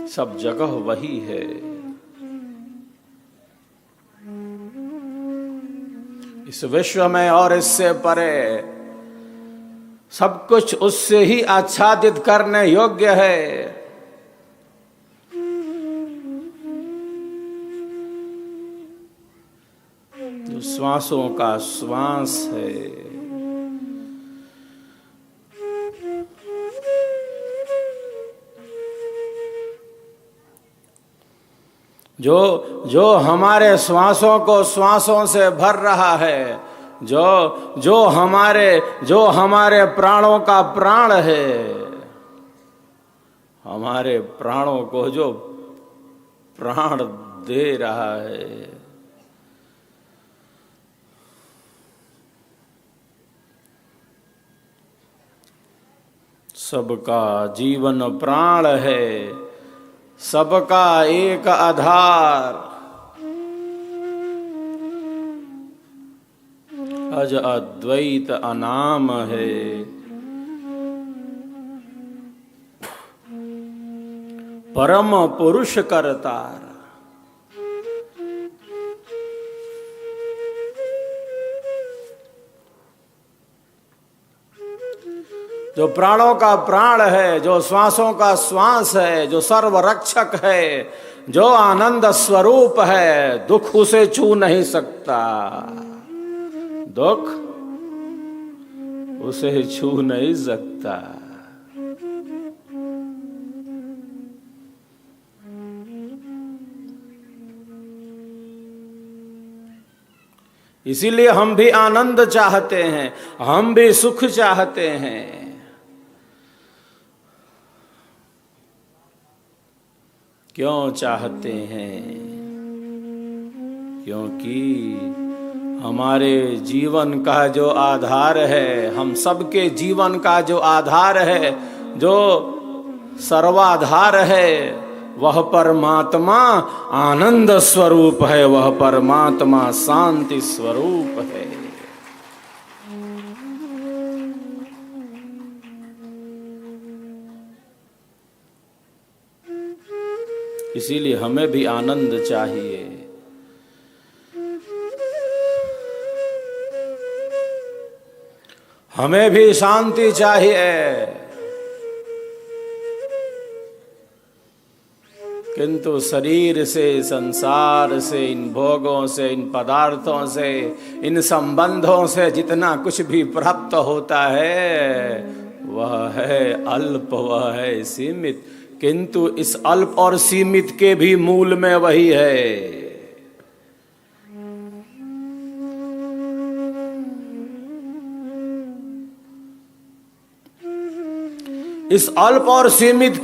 सब जगह वही है। इस विश्व में और इससे परे सब कुछ उससे ही आच्छादित करने योग्य है। जो श्वासों का श्वास है, जो हमारे श्वासों को श्वासों से भर रहा है, जो हमारे प्राणों का प्राण है, हमारे प्राणों को जो प्राण दे रहा है, सबका जीवन प्राण है, सबका एक आधार, अज अद्वैत अनाम है। परम पुरुष करतार। जो प्राणों का प्राण है, जो श्वासों का श्वास है, जो सर्वरक्षक है, जो आनंद स्वरूप है, दुख उसे छू नहीं सकता। दुख उसे छू नहीं सकता। इसीलिए हम भी आनंद चाहते हैं, हम भी सुख चाहते हैं। क्यों चाहते हैं? क्योंकि हमारे जीवन का जो आधार है, हम सबके जीवन का जो आधार है, जो सर्वाधार है, वह परमात्मा आनंद स्वरूप है, वह परमात्मा शांति स्वरूप है। इसीलिए हमें भी आनंद चाहिए। हमें भी शांति चाहिए। किंतु शरीर से, संसार से, इन भोगों से, इन पदार्थों से, इन संबंधों से जितना कुछ भी प्राप्त होता है वह है अल्प, वह है सीमित। किंतु इस अल्प और सीमित के भी मूल में वही है। इस अल्प और सीमित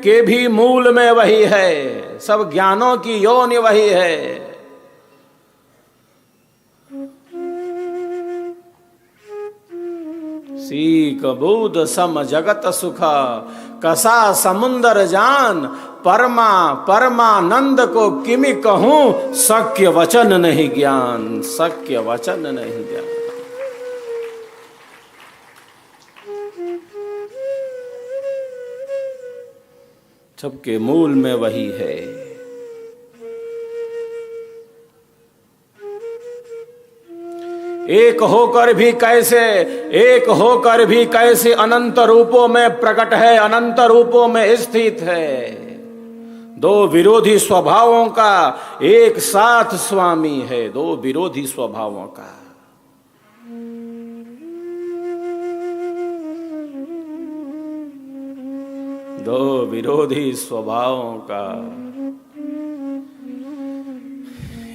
के भी मूल में वही है। सब ज्ञानों की योनि वही है। सीख बुध सम जगत सुख, कसा समुंदर जान, परमानंद को किमि कहूं, शक्य वचन नहीं ज्ञान, शक्य वचन नहीं ज्ञान। सबके मूल में वही है। एक होकर भी कैसे अनंत रूपों में प्रकट है, अनंत रूपों में स्थित है। दो विरोधी स्वभावों का एक साथ स्वामी है, दो विरोधी स्वभावों का। दो विरोधी स्वभावों का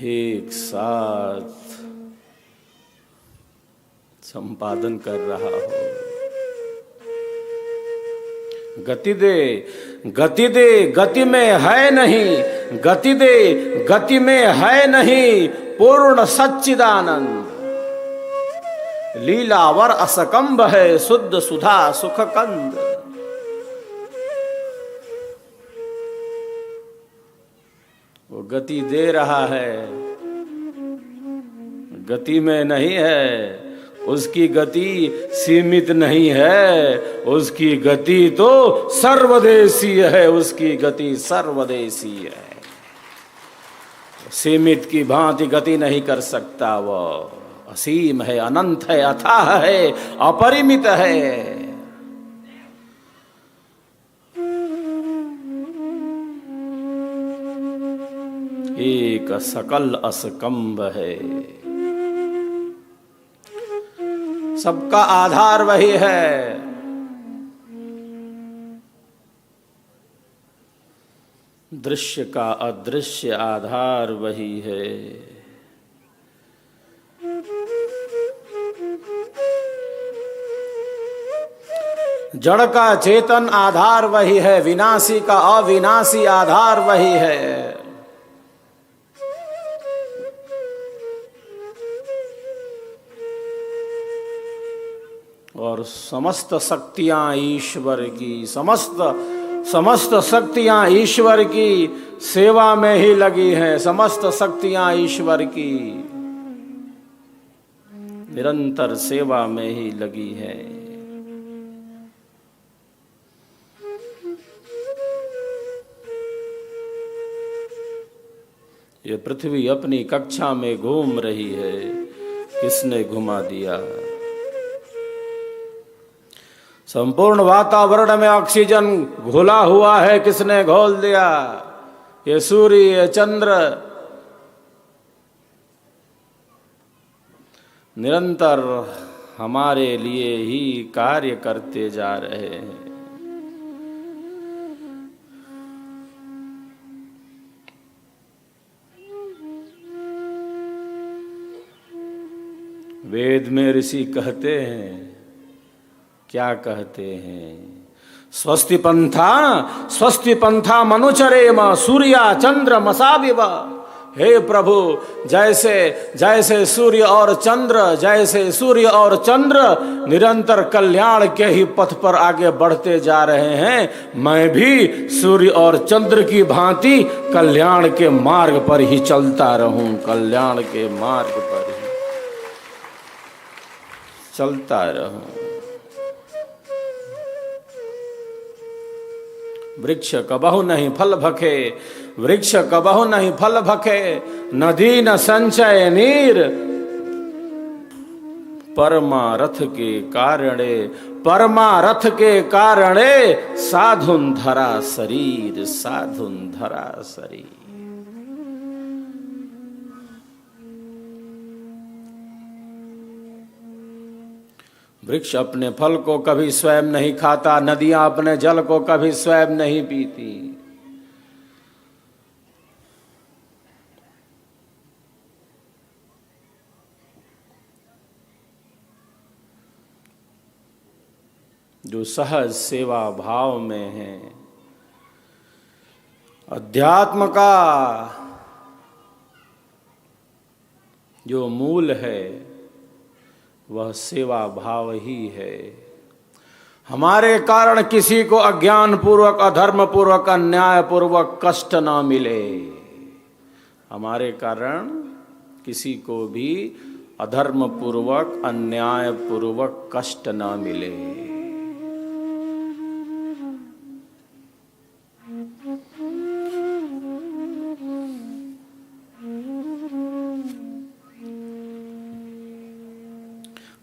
एक साथ संपादन कर रहा हो। गति दे गति में है नहीं, गति दे गति में है नहीं, पूर्ण सच्चिदानंद। लीलावर असकंब है, शुद्ध सुधा सुख कंद। वो गति दे रहा है, गति में नहीं है, उसकी गति सीमित नहीं है, उसकी गति तो सर्वदेशीय है, उसकी गति सर्वदेशीय है। सीमित की भांति गति नहीं कर सकता, वो असीम है, अनंत है, अथाह है, अपरिमित है। एक सकल असकंब है, सबका आधार वही है। दृश्य का अदृश्य आधार वही है। जड़ का चेतन आधार वही है, विनाशी का अविनाशी आधार वही है। और समस्त शक्तियां ईश्वर की, समस्त शक्तियां ईश्वर की सेवा में ही लगी हैं। समस्त शक्तियां ईश्वर की निरंतर सेवा में ही लगी हैं। ये पृथ्वी अपनी कक्षा में घूम रही है, किसने घुमा दिया? संपूर्ण वातावरण में ऑक्सीजन घुला हुआ है, किसने घोल दिया? ये सूर्य, ये चंद्र निरंतर हमारे लिए ही कार्य करते जा रहे हैं। वेद में ऋषि कहते हैं, क्या कहते हैं? स्वस्ति पंथा मनुचरेम सूर्या चंद्र मसाविव। हे प्रभु, जैसे जैसे सूर्य और चंद्र निरंतर कल्याण के ही पथ पर आगे बढ़ते जा रहे हैं, मैं भी सूर्य और चंद्र की भांति कल्याण के मार्ग पर ही चलता रहूं, कल्याण के मार्ग पर ही चलता रहूं। वृक्ष कबहु नहीं फल भखे, वृक्ष कबहु नहीं फल भखे, नदी न संचय नीर। परमारथ के कारणे साधुन धरा शरीर, साधुन धरा शरीर। वृक्ष अपने फल को कभी स्वयं नहीं खाता, नदियां अपने जल को कभी स्वयं नहीं पीती। जो सहज सेवा भाव में है, अध्यात्म का जो मूल है वह सेवा भाव ही है। हमारे कारण किसी को अज्ञान पूर्वक, अधर्म पूर्वक, अन्याय पूर्वक कष्ट न मिले। हमारे कारण किसी को भी अधर्म पूर्वक, अन्याय पूर्वक कष्ट न मिले।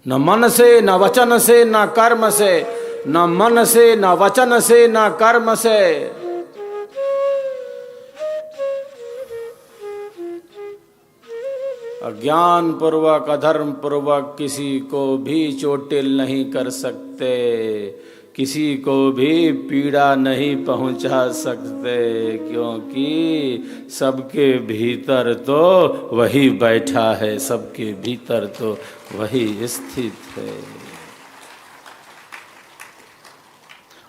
न मन से, न वचन से, न कर्म से, न मन से, न वचन से, न कर्म से। अज्ञान पूर्वक, अधर्म पूर्वक किसी को भी चोटिल नहीं कर सकते, किसी को भी पीड़ा नहीं पहुंचा सकते, क्योंकि सबके भीतर तो वही बैठा है, सबके भीतर तो वही स्थित है।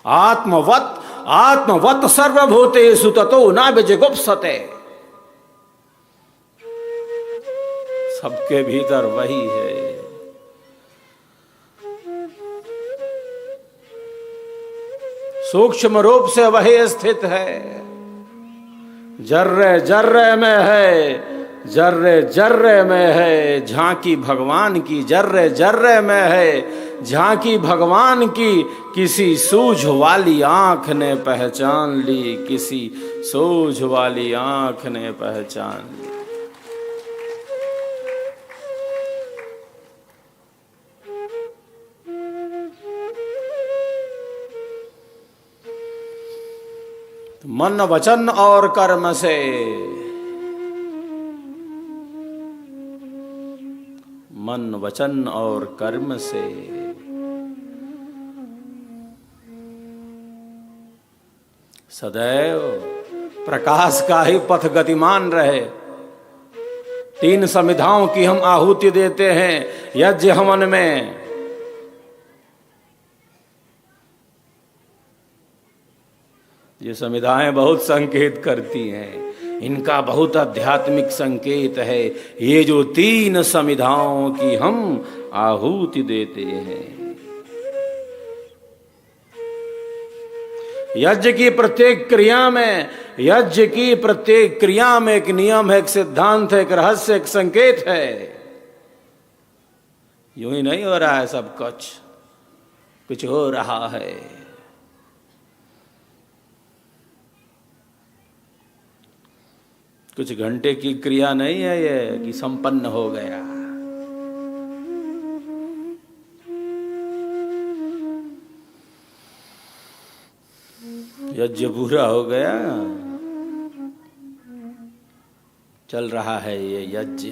आत्मवत सर्वभूतेषु ततो न विजुगुप्सते। सबके भीतर वही है। सूक्ष्म रूप से वही स्थित है, जर्रे जर्रे में है, जर्रे जर्रे में है झांकी भगवान की, जर्रे जर्रे में है झांकी भगवान की, किसी सूझ वाली आंख ने पहचान ली, किसी सूझ वाली आंख ने पहचान ली। मन वचन और कर्म से, मन वचन और कर्म से सदैव प्रकाश का ही पथ गतिमान रहे। 3 समिधाओं की हम आहुति देते हैं यज्ञ हवन में। ये समिधाएं बहुत संकेत करती हैं, इनका बहुत आध्यात्मिक संकेत है। ये जो 3 समिधाओं की हम आहुति देते हैं, यज्ञ की प्रत्येक क्रिया में, यज्ञ की प्रत्येक क्रिया में एक नियम है, एक सिद्धांत है, एक रहस्य, एक संकेत है। यूं ही नहीं हो रहा है सब कुछ हो रहा है। कुछ घंटे की क्रिया नहीं है ये कि संपन्न हो गया। यज्ञ पूरा हो गया, चल रहा है ये यज्ञ,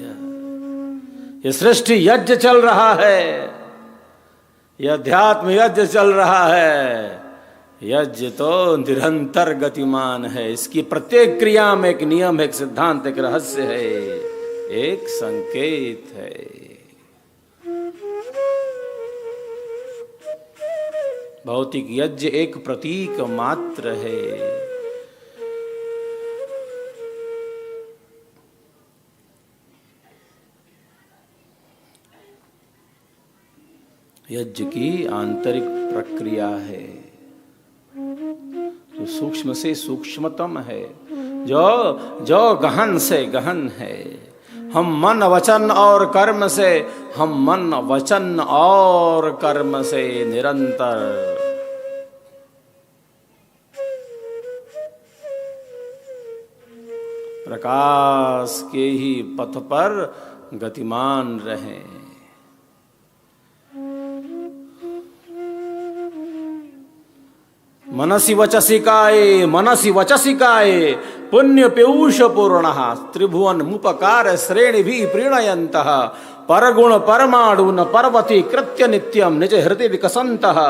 ये सृष्टि यज्ञ चल रहा है, ये अध्यात्म यज्ञ चल रहा है। यज्ञ तो निरंतर गतिमान है, इसकी प्रत्येक क्रिया में एक नियम है, एक सिद्धांत, एक रहस्य है, एक संकेत है। भौतिक यज्ञ एक प्रतीक मात्र है। यज्ञ की आंतरिक प्रक्रिया है जो सूक्ष्म से सूक्ष्मतम है, जो गहन से गहन है। हम मन वचन और कर्म से, हम मन वचन और कर्म से निरंतर प्रकाश के ही पथ पर गतिमान रहें। मनसि वचसिकाये, मनसि वचसिकाये पुण्य पीयूष पूर्ण त्रिभुवन मुपकार श्रेणी भी प्रीणयन्तः परगुण परमाणुन पर्वती कृत्य नित्यम निज हृदय विकसन्तः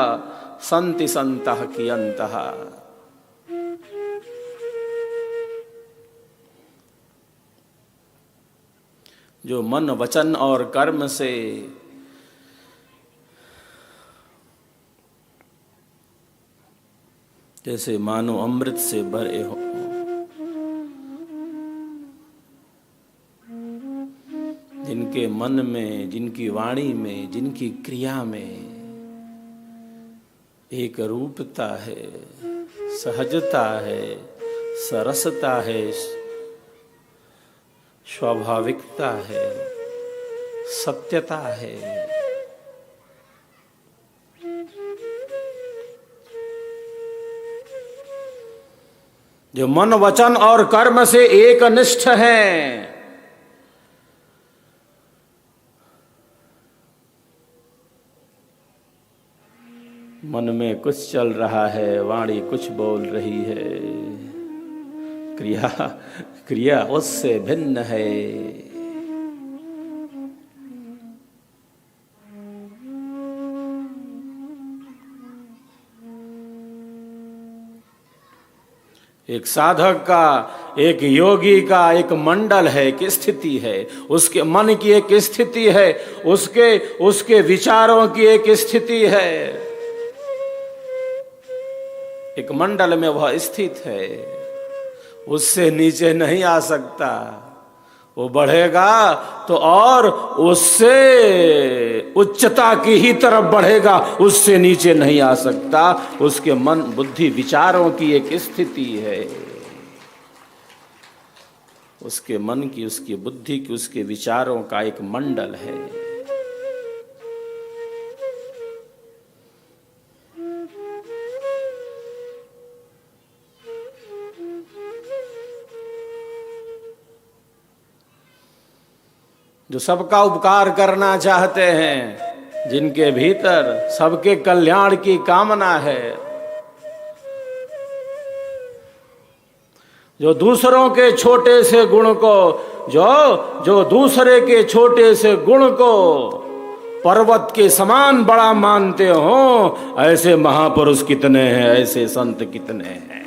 संति संतः कियन्तः। जो मन वचन और कर्म से जैसे मानो अमृत से भरे हो, जिनके मन में, जिनकी वाणी में, जिनकी क्रिया में एक रूपता है, सहजता है, सरसता है, स्वाभाविकता है, सत्यता है, जो मन वचन और कर्म से एक निष्ठ हैं, मन में कुछ चल रहा है, वाणी कुछ बोल रही है, क्रिया उससे भिन्न है। एक साधक का, एक योगी का एक मंडल है, एक स्थिति है, उसके मन की एक स्थिति है, उसके विचारों की एक स्थिति है। एक मंडल में वह स्थित है, उससे नीचे नहीं आ सकता। वो बढ़ेगा तो और उससे उच्चता की ही तरफ बढ़ेगा, उससे नीचे नहीं आ सकता। उसके मन बुद्धि विचारों की एक स्थिति है, उसके मन की, उसकी बुद्धि की, उसके विचारों का एक मंडल है। जो सबका उपकार करना चाहते हैं, जिनके भीतर सबके कल्याण की कामना है, जो दूसरों के छोटे से गुण को, जो दूसरे के छोटे से गुण को पर्वत के समान बड़ा मानते हो, ऐसे महापुरुष कितने हैं, ऐसे संत कितने हैं।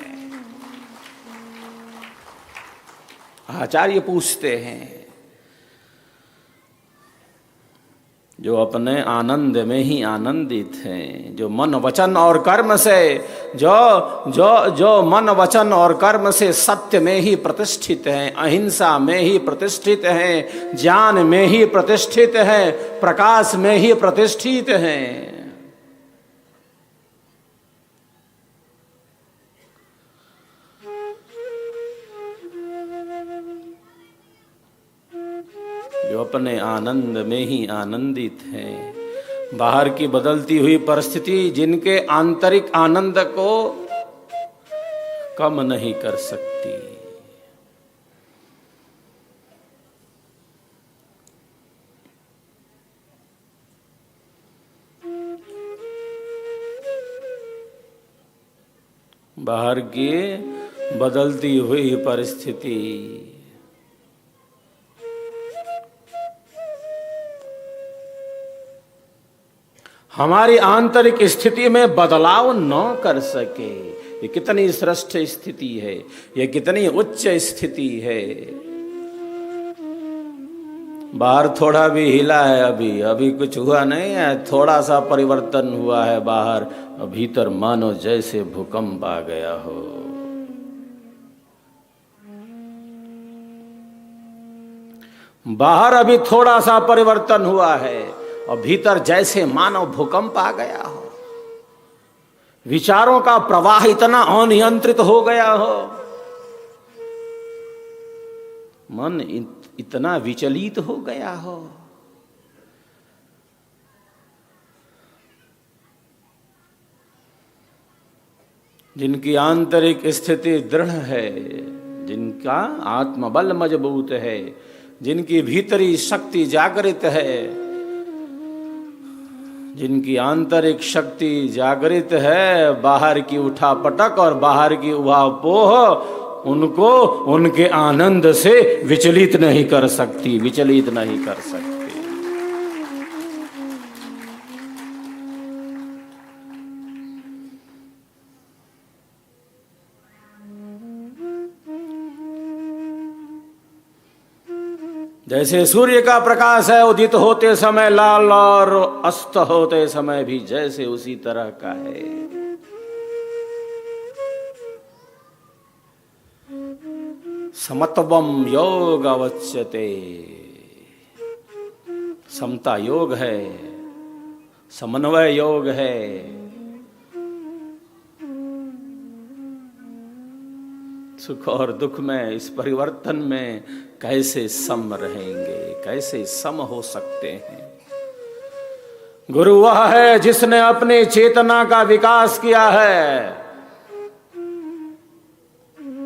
आचार्य पूछते हैं, जो अपने आनंद में ही आनंदित हैं, जो मन वचन और कर्म से, जो मन वचन और कर्म से सत्य में ही प्रतिष्ठित हैं, अहिंसा में ही प्रतिष्ठित हैं, ज्ञान में ही प्रतिष्ठित हैं, प्रकाश में ही प्रतिष्ठित हैं, जो अपने आनंद में ही आनंदित हैं, बाहर की बदलती हुई परिस्थिति जिनके आंतरिक आनंद को कम नहीं कर सकती। बाहर की बदलती हुई परिस्थिति हमारी आंतरिक स्थिति में बदलाव न कर सके। ये कितनी श्रेष्ठ स्थिति है, ये कितनी उच्च स्थिति है। बाहर थोड़ा भी हिला है, अभी कुछ हुआ नहीं है, थोड़ा सा परिवर्तन हुआ है बाहर, भीतर मानो जैसे भूकंप आ गया हो। बाहर अभी थोड़ा सा परिवर्तन हुआ है और भीतर जैसे मानव भूकंप आ गया हो, विचारों का प्रवाह इतना अनियंत्रित हो गया हो, मन इतना विचलित हो गया हो। जिनकी आंतरिक स्थिति दृढ़ है, जिनका आत्मबल मजबूत है, जिनकी भीतरी शक्ति जागृत है, जिनकी आंतरिक शक्ति जागृत है, बाहर की उठापटक और बाहर की उहापोह उनको उनके आनंद से विचलित नहीं कर सकती, विचलित नहीं कर सकती। जैसे सूर्य का प्रकाश है उदित होते समय लाल और अस्त होते समय भी जैसे उसी तरह का है। समत्वम योग अवच्यते, समता योग है, समन्वय योग है। सुख और दुख में, इस परिवर्तन में कैसे सम रहेंगे, कैसे सम हो सकते हैं। गुरु वह है जिसने अपनी चेतना का विकास किया है,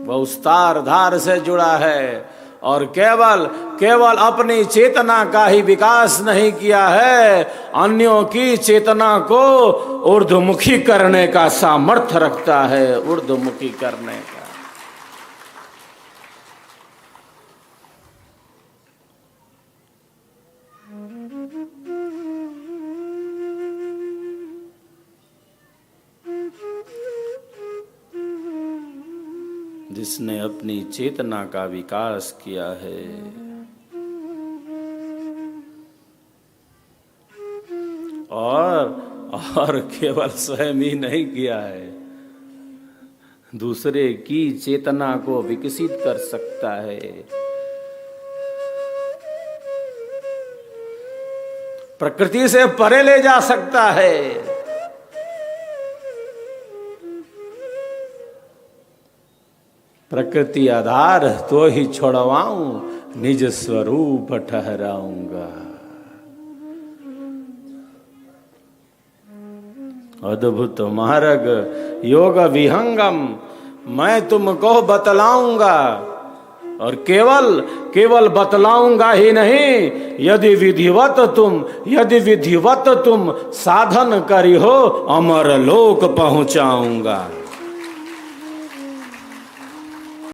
वह उस तार धार से जुड़ा है और केवल अपनी चेतना का ही विकास नहीं किया है, अन्यों की चेतना को ऊर्ध्वमुखी करने का सामर्थ्य रखता है, ऊर्ध्वमुखी करने का। जिसने अपनी चेतना का विकास किया है, और केवल स्वयं ही नहीं किया है, दूसरे की चेतना को विकसित कर सकता है। प्रकृति से परे ले जा सकता है। प्रकृति आधार तो ही छोड़वाऊं, निज स्वरूप ठहराऊंगा। अद्भुत मार्ग योग विहंगम मैं तुमको बतलाऊंगा, और केवल बतलाऊंगा ही नहीं, यदि विधिवत तुम साधन करी हो, अमर लोक पहुंचाऊंगा।